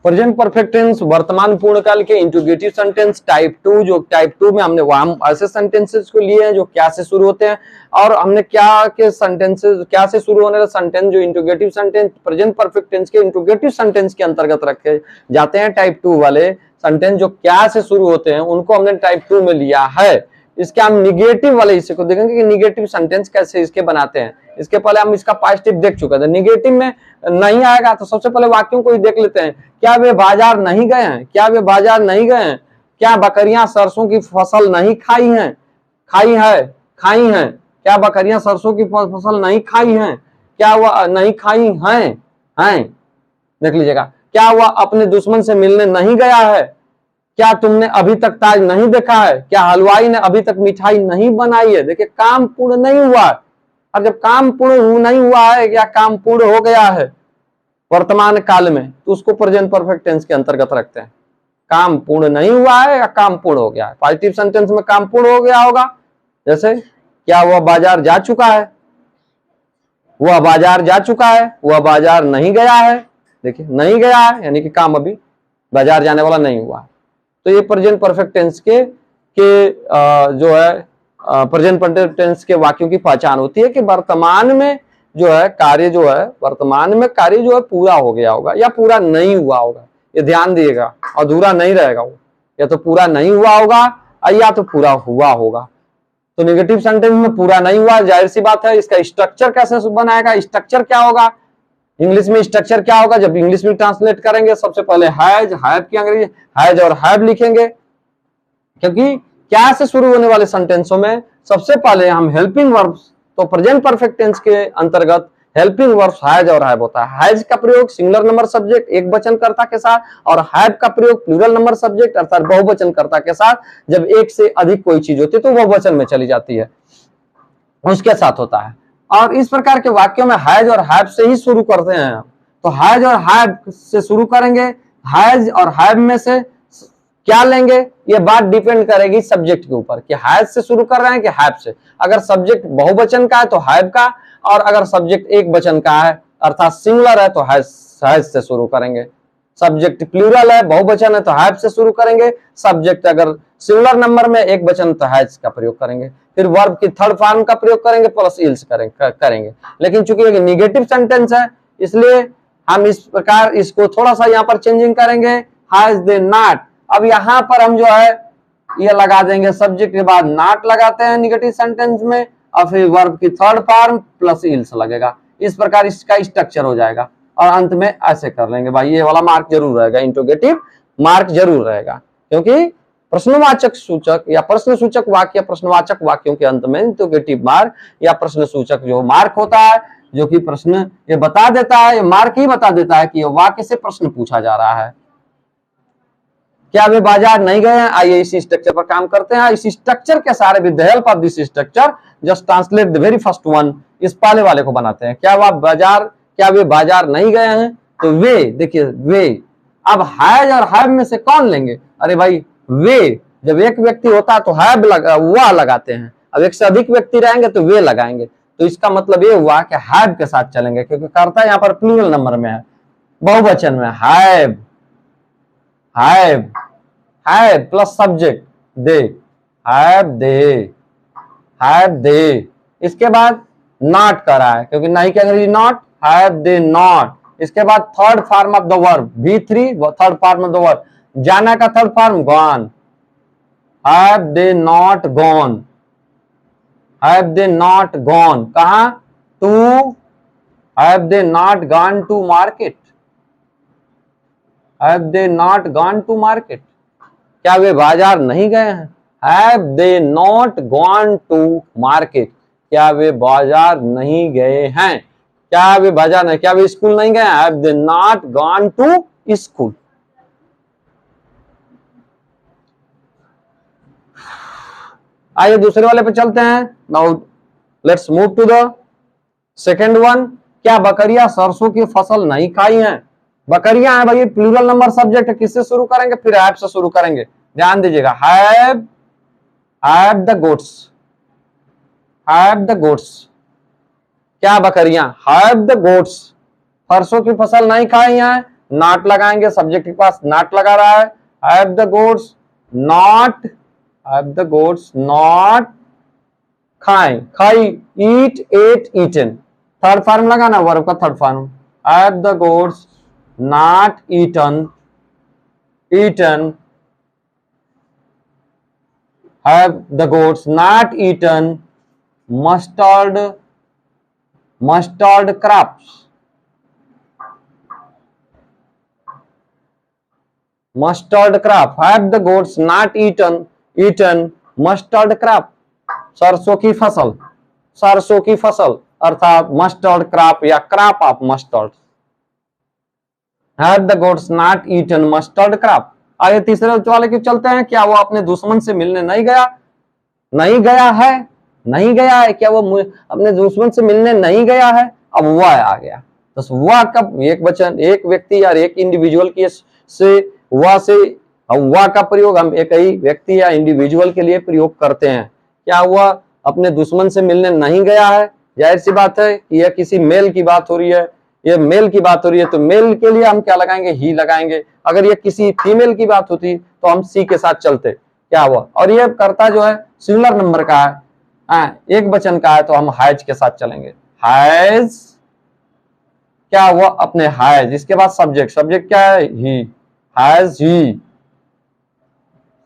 Present perfect tense वर्तमान पूर्णकाल के interrogative sentence type 2, जो टाइप 2 में हमने हम ऐसे सेंटेंसेस को लिए हैं जो क्या से शुरू होते हैं, और हमने क्या के सेंटेंसेस क्या से शुरू होने वाले सेंटेंस जो interrogative sentence present perfect tense के इंट्रोगेटिव सेंटेंस के अंतर्गत रखे जाते हैं। टाइप 2 वाले सेंटेंस जो क्या से शुरू होते हैं उनको हमने टाइप 2 में लिया है। इसके हम निगेटिव वाले हिस्से को देखेंगे कि निगेटिव सेंटेंस कैसे इसके बनाते हैं। इसके पहले हम इसका पॉजिटिव देख चुके थे। निगेटिव में नहीं आएगा तो सबसे पहले वाक्यों को ही देख लेते हैं। क्या वे बाजार नहीं गए हैं? क्या वे बाजार नहीं गए हैं? क्या बकरियां सरसों की फसल नहीं खाई हैं? खाई हैं। क्या बकरियां सरसों की फसल नहीं खाई हैं? क्या वह नहीं खाई हैं? देख लीजिएगा। क्या वह अपने दुश्मन से मिलने नहीं गया है? क्या तुमने अभी तक ताज नहीं देखा है? क्या हलवाई ने अभी तक मिठाई नहीं बनाई है? देखिए, काम पूर्ण नहीं हुआ। और जब काम पूर्ण नहीं हुआ है या काम पूर्ण हो गया है वर्तमान काल में, तो उसको प्रेजेंट परफेक्ट टेंस के अंतर्गत रखते हैं। काम पूर्ण नहीं हुआ है या काम पूर्ण हो गया है। पॉजिटिव सेंटेंस में काम पूर्ण हो गया होगा, जैसे क्या वह बाजार जा चुका है? वह बाजार जा चुका है। वह बाजार नहीं गया है। देखिए, नहीं गया है यानी कि काम अभी बाजार जाने वाला नहीं हुआ है। तो ये प्रेजेंट परफेक्ट टेंस के जो है प्रेजेंट परफेक्ट टेंस के वाक्यों की पहचान होती है कि वर्तमान में जो है कार्य जो है वर्तमान में कार्य जो है पूरा हो गया होगा या पूरा नहीं हुआ होगा। ये ध्यान दिएगा, अधूरा नहीं रहेगा वो, या तो पूरा नहीं हुआ होगा या तो पूरा हुआ होगा। तो नेगेटिव सेंटेंस में पूरा नहीं हुआ, जाहिर सी बात है। इसका स्ट्रक्चर कैसे बनाएगा? स्ट्रक्चर क्या होगा? इंग्लिश में स्ट्रक्चर क्या होगा? जब इंग्लिश में ट्रांसलेट करेंगे सबसे पहले हैज की अंग्रेजी हैज और हैव लिखेंगे, क्योंकि क्या से शुरू होने वाले सेंटेंसों में सबसे पहले हम हेल्पिंग वर्ब्स, तो प्रेजेंट परफेक्ट टेंस के अंतर्गत हेल्पिंग वर्ब्स हैज और हैव होता है। हैज का प्रयोग सिंगुलर नंबर सब्जेक्ट एक वचनकर्ता के साथ, और हैव का प्रयोग प्लूरल नंबर सब्जेक्ट अर्थात बहुवचनकर्ता के साथ। जब एक से अधिक कोई चीज होती है तो बहुवचन में चली जाती है, उसके साथ होता है। और इस प्रकार के वाक्यों में हैज और हैव से ही शुरू करते हैं। तो हैज और हैव से शुरू करेंगे। हैज और हैव में से क्या लेंगे, ये बात डिपेंड करेगी सब्जेक्ट के ऊपर कि हैज से शुरू कर रहे हैं कि हैव से। अगर सब्जेक्ट बहुवचन का है तो हैव का, और अगर सब्जेक्ट एक वचन का है अर्थात सिंगुलर है तो हैज से शुरू करेंगे। सब्जेक्ट प्लूरल है, बहुवचन है तो हैव से शुरू करेंगे। सब्जेक्ट अगर सिंगुलर नंबर में एक वचन तो हैज का प्रयोग करेंगे। फिर वर्ब की थर्ड फॉर्म का प्रयोग करेंगे प्लस इल्स करेंगे। लेकिन चूंकि एक निगेटिव सेंटेंस है इसलिए हम इस प्रकार इसको थोड़ा सा यहाँ पर चेंजिंग करेंगे। हैज दे नॉट, अब यहाँ पर हम जो है ये लगा देंगे सब्जेक्ट के बाद नॉट लगाते हैं निगेटिव सेंटेंस में, और फिर वर्ब की थर्ड फॉर्म प्लस इल्स लगेगा। इस प्रकार इसका स्ट्रक्चर हो जाएगा और अंत में ऐसे कर लेंगे। भाई ये वाला मार्क जरूर रहेगा, इंट्रोगेटिव मार्क जरूर रहेगा, क्योंकि प्रश्नवाचक सूचक या प्रश्न सूचक वाक्य या प्रश्नवाचक वाक्यों के अंत में इंट्रोगेटिव मार्क या प्रश्न सूचक जो मार्क होता है, जो कि प्रश्न ये बता देता है, ये मार्क ही बता देता है कि ये वाक्य से प्रश्न पूछा जा रहा है। क्या वे बाजार नहीं गए हैं? आइए इसी स्ट्रक्चर पर काम करते हैं। इसी स्ट्रक्चर के सारे with the help of this structure just translate the very first one, इस पहले वाले को बनाते हैं। क्या वे बाजार नहीं गए हैं? तो वे, देखिए वे, अब हैज और हैव में से कौन लेंगे? अरे भाई वे, जब एक व्यक्ति होता है तो हैव वह लगाते हैं, अब एक से अधिक व्यक्ति रहेंगे तो वे लगाएंगे। तो इसका मतलब ये हुआ कि हैव के साथ चलेंगे, क्योंकि कर्ता यहाँ पर प्लूरल नंबर में है, बहुवचन में। Have plus subject they, have they. इसके बाद नॉट करा है, क्योंकि नहीं क्या अंग्रेजी नॉट, हैव दे नॉट। इसके बाद third form of the verb V3, third form of the verb जाना का third form gone, have they not gone, कहा? To, have they not gone to market, have they not gone to market. क्या वे बाजार नहीं गए हैं? Have they not gone to market, क्या वे बाजार नहीं गए हैं? क्या वे बाजार नहीं, क्या वे स्कूल नहीं गए? Have they not gone to school. आइए दूसरे वाले पे चलते हैं। Now let's move to the second one. क्या बकरियां सरसों की फसल नहीं खाई हैं? बकरियां हैं भाई, प्लूरल नंबर सब्जेक्ट है, किससे शुरू करेंगे? फिर हैव से शुरू करेंगे। ध्यान दीजिएगा, हैव द गोट्स, क्या बकरियां? हैव द गोट्स सरसों की फसल नहीं खाई हैं? नॉट लगाएंगे, सब्जेक्ट के पास नॉट लगा रहा है। Have the goats not, have the goats not खाए, खाई, eat, ate, eaten. Third form लगाना वर्ब का third form. Have the goats not eaten, eaten, have the goats not eaten mustard, mustard crops, mustard crop, have the goats not eaten mustard crop, सरसों की फसल, सरसों की फसल अर्थात mustard crop या crop of mustard. have the goats not eaten mustard crop। आगे तीसरे वाले के चलते हैं। क्या वो अपने दुश्मन से मिलने नहीं गया, नहीं गया है, नहीं गया है, क्या वो अपने दुश्मन से मिलने नहीं गया है। अब वह आ गया, तो वह कब एक वचन, एक व्यक्ति या एक इंडिविजुअल की से वह का प्रयोग हम एक ही व्यक्ति या इंडिविजुअल के लिए प्रयोग करते हैं। क्या वह अपने दुश्मन से मिलने नहीं गया है। जाहिर सी बात है कि यह किसी मेल की बात हो रही है, ये मेल की बात हो रही है, तो मेल के लिए हम क्या लगाएंगे, ही लगाएंगे। अगर ये किसी फीमेल की बात होती तो हम सी के साथ चलते। क्या हुआ, और ये कर्ता जो है सिंगुलर नंबर का है, एक वचन का है, तो हम हैज के साथ चलेंगे। हैज, क्या हुआ, अपने हैज। इसके बाद सब्जेक्ट, सब्जेक्ट क्या है, ही, हैज ही।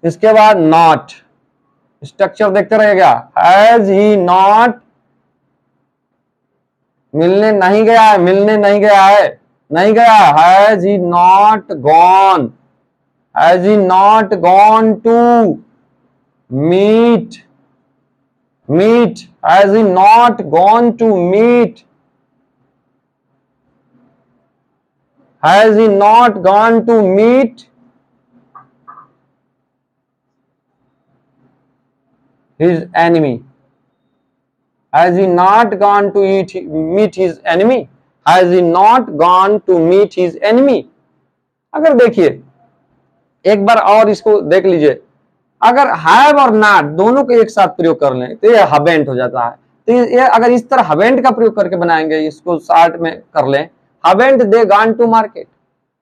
इसके बाद नॉट, स्ट्रक्चर देखते रहेगा। हैज ही नॉट, मिलने नहीं गया है, मिलने नहीं गया है, नहीं गया। Has he not gone, has he not gone to meet, meet, has he not gone to meet, has he not gone to meet his enemy, has he not gone to meet his enemy, has he not gone to meet his enemy। अगर देखिए एक बार और इसको देख लीजिए, अगर have और not दोनों को एक साथ प्रयोग कर लें तो ये हवेंट हो जाता है। तो ये अगर इस तरह हवेंट का प्रयोग करके बनाएंगे, इसको शॉर्ट में कर लें, haven't they gone to market,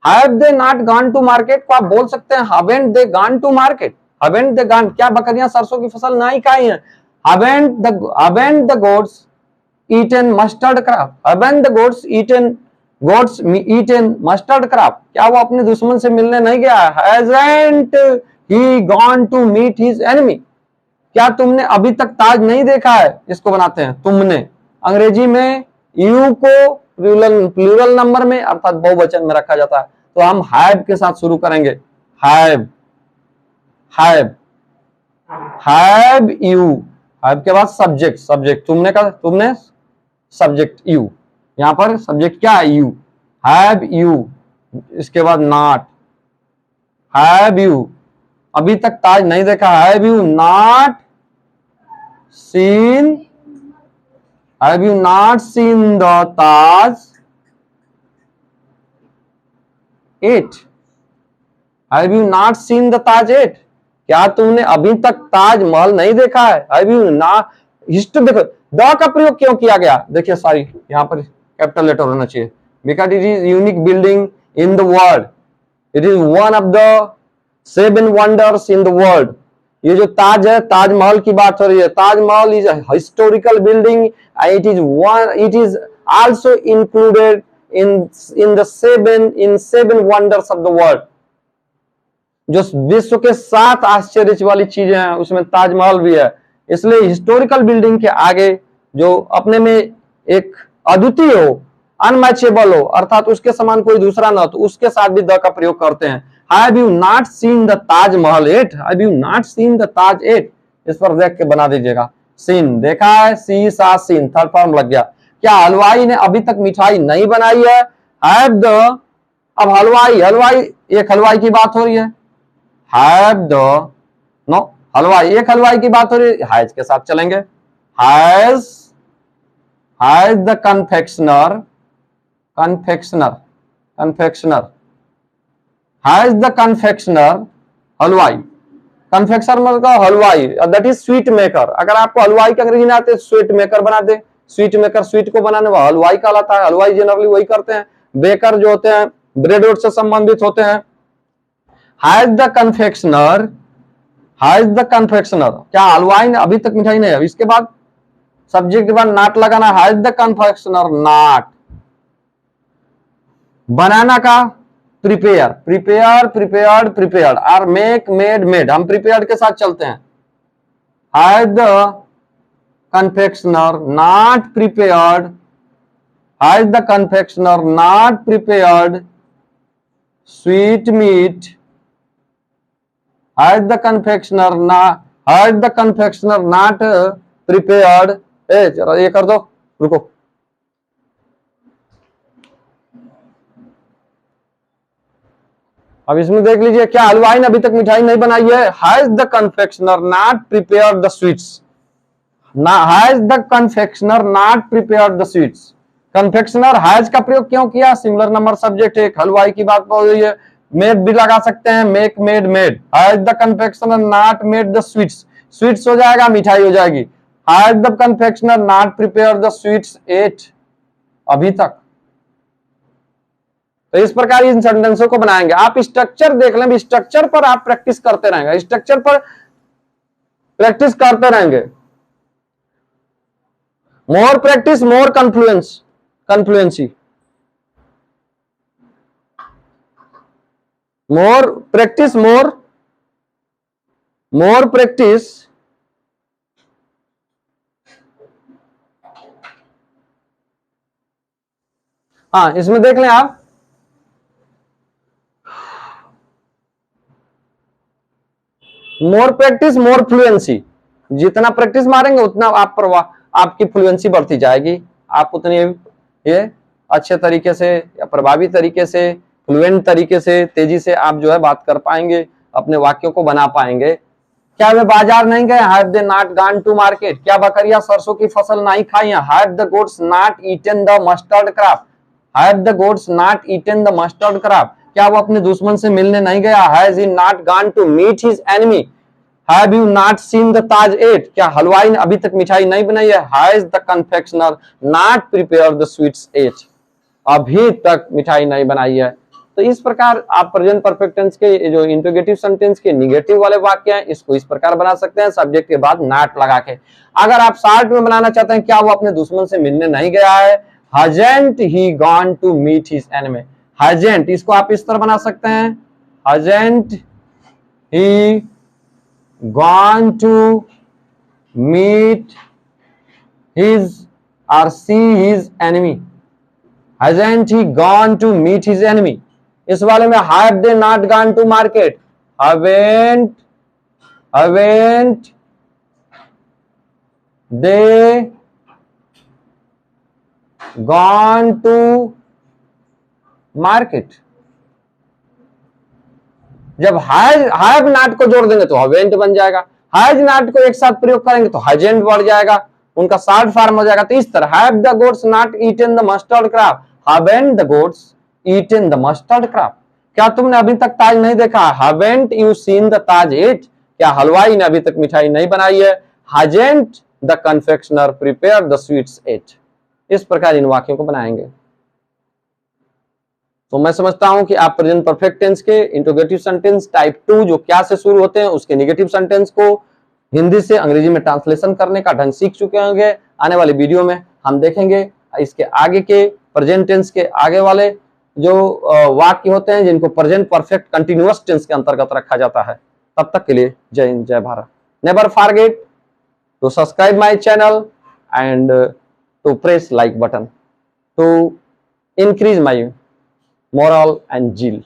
have they not gone to market को आप बोल सकते हैं haven't they gone to market. Haven't they gone, क्या बकरियां सरसों की फसल नहीं खाई हैं। Haven't the goats eaten mustard crop, haven't the goats eaten mustard crop. क्या वो अपने दुश्मन से मिलने नहीं गया। Hasn't he gone to meet his enemy, क्या तुमने अभी तक ताज नहीं देखा है। इसको बनाते हैं तुमने, अंग्रेजी में यू को प्लूरल नंबर में अर्थात बहुवचन में रखा जाता है, तो हम हैव के साथ शुरू करेंगे। हैव, हैव यू, हैव के बाद सब्जेक्ट, सब्जेक्ट तुमने का, तुमने सब्जेक्ट यू, यहां पर सब्जेक्ट क्या है, यू, हैव यू। इसके बाद नॉट, हैव यू अभी तक ताज नहीं देखा, have you not seen, have you not seen the Taj yet, have you not seen the Taj yet, क्या तुमने अभी तक ताजमहल नहीं देखा है। हैव यू नॉट, हिस्ट्री देखो द का प्रयोग क्यों किया गया, देखिए सॉरी यहां पर कैपिटल लेटर होना चाहिए, because it is unique building in the world, it is one of the 7 wonders in the world. ये जो ताज है, ताजमहल की बात हो रही है। Taj Mahal is historical building, it is also included in the 7 wonders of the world. जो विश्व के 7 आश्चर्य वाली चीजें हैं उसमें ताजमहल भी है। इसलिए हिस्टोरिकल बिल्डिंग के आगे जो अपने में एक अद्वितीय हो, अनमैचेबल हो, अर्थात उसके समान कोई दूसरा ना हो, तो उसके साथ भी द का प्रयोग करते हैं। Have you not seen the Taj Mahal yet, have you not seen the Taj yet, इस पर देख के बना दीजिएगा। सीन देखा है, सी सा सीन, थर्ड फॉर्म लग गया। क्या हलवाई ने अभी तक मिठाई नहीं बनाई है। हैव द, अब हलवाई, हलवाई एक हलवाई की बात हो रही है, हैव द, नो हलवाई, एक हलवाई की बात हो रही है, हैज के साथ चलेंगे। Has, has the confectioner, confectioner, confectioner, has the confectioner हलवाई, कन्फेक्शनर मतलब हलवाई, दैट इज स्वीट मेकर। अगर आपको हलवाई का अंग्रेजी ना आते स्वीट मेकर बना दे, स्वीट मेकर स्वीट को बनाने वाला हलवाई कहलाता है। हलवाई जनरली वही करते हैं। बेकर जो होते हैं ब्रेड वर्ड से संबंधित होते हैं। Has the confectioner, has the confectioner, क्या हलवाई ने अभी तक मिठाई नहीं है। इसके बाद सब्जेक्ट के बाद नॉट लगाना, हैज द कन्फेक्शनर नॉट। बनाना का प्रिपेयर, प्रिपेयर, प्रिपेयर्ड, प्रिपेयर्ड, और मेक, मेड, मेड, हम प्रिपेयर्ड के साथ चलते हैं। Has the confectioner not prepared, has the confectioner not prepared sweetmeat, has the confectioner not prepared, जरा ये कर दो, रुको, अब इसमें देख लीजिए क्या हलवाई ने अभी तक मिठाई नहीं बनाई है। Has the confectioner not prepared the sweets, has the confectioner not prepared the sweets. Confectioner has का प्रयोग क्यों किया, सिंगुलर नंबर सब्जेक्ट है, हलवाई की बात हो रही है, मेड भी लगा सकते हैं, make, made, made. Has the confectioner not made the sweets, sweets हो जाएगा, मिठाई हो जाएगी। Has the confectioner not prepared the sweets yet, अभी तक। तो इस प्रकार इन सेंटेंसों को बनाएंगे। आप स्ट्रक्चर देख लें, स्ट्रक्चर पर आप प्रैक्टिस करते रहेंगे, स्ट्रक्चर पर प्रैक्टिस करते रहेंगे। More practice more confluency, more practice more practice हाँ, इसमें देख लें आप, मोर प्रैक्टिस मोर फ्लुएंसी, जितना प्रैक्टिस मारेंगे उतना आप पर आपकी फ्लुएंसी बढ़ती जाएगी, आप उतनी ये अच्छे तरीके से या प्रभावी तरीके से, फ्लुएंट तरीके से, तेजी से आप जो है बात कर पाएंगे, अपने वाक्यों को बना पाएंगे। क्या वे बाजार नहीं गए, have they not gone to market, क्या बकरियां सरसों की फसल नहीं खाई हैं, have the goats not eaten the mustard crop, have the goats not eaten the mustard crop, क्या वो अपने दुश्मन से मिलने नहीं गया, has he not gone to meet his enemy, have you not seen the Taj yet, क्या हलवाई ने अभी तक मिठाई नहीं बनाई है, has the confectioner not prepared the sweets yet, अभी तक मिठाई नहीं बनाई है। तो इस प्रकार आप प्रेजेंट परफेक्ट टेंस के जो इंट्रोगेटिव सेंटेंस के निगेटिव वाले वाक्य हैं, इसको इस प्रकार बना सकते हैं, सब्जेक्ट के बाद नॉट लगा के। अगर आप शॉर्ट में बनाना चाहते हैं, क्या वो अपने दुश्मन से मिलने नहीं गया है, hasn't he gone to meet his enemy, hasn't, इसको आप इस तरह बना सकते हैं, hasn't he gone to meet his or see his enemy, hasn't he gone to meet his enemy। इस वाले में have they not gone to market, haven't they gone to market। जब have not को जोड़ देंगे तो haven't बन जाएगा, has not को एक साथ प्रयोग करेंगे तो hasn't बढ़ जाएगा, उनका शॉर्ट फॉर्म हो जाएगा। तो इस तरह have the goats not eaten the mustard crop, haven't the goats eaten the mustard crop, क्या तुमने अभी तक ताज नहीं देखा, haven't you seen the taj yet, क्या हलवाई ने अभी तक मिठाई नहीं बनाई है, hasn't the confectioner prepared the sweets yet। इस प्रकार इन वाक्यों को बनाएंगे। तो मैं समझता हूं कि आप प्रेजेंट परफेक्ट टेंस के इंट्रोगेटिव सेंटेंस टाइप 2 जो क्या से शुरू होते हैं उसके नेगेटिव सेंटेंस को हिंदी से अंग्रेजी में ट्रांसलेशन करने का ढंग सीख चुके होंगे। आने वाले वीडियो में हम देखेंगे इसके आगे के प्रेजेंट टेंस के आगे वाले जो वाक्य होते हैं जिनको प्रेजेंट परफेक्ट कंटिन्यूअस टेंस के अंतर्गत रखा जाता है। तब तक के लिए जय हिंद, जय Bharat. Never forget to subscribe my channel and to press like button to increase my morale and zeal।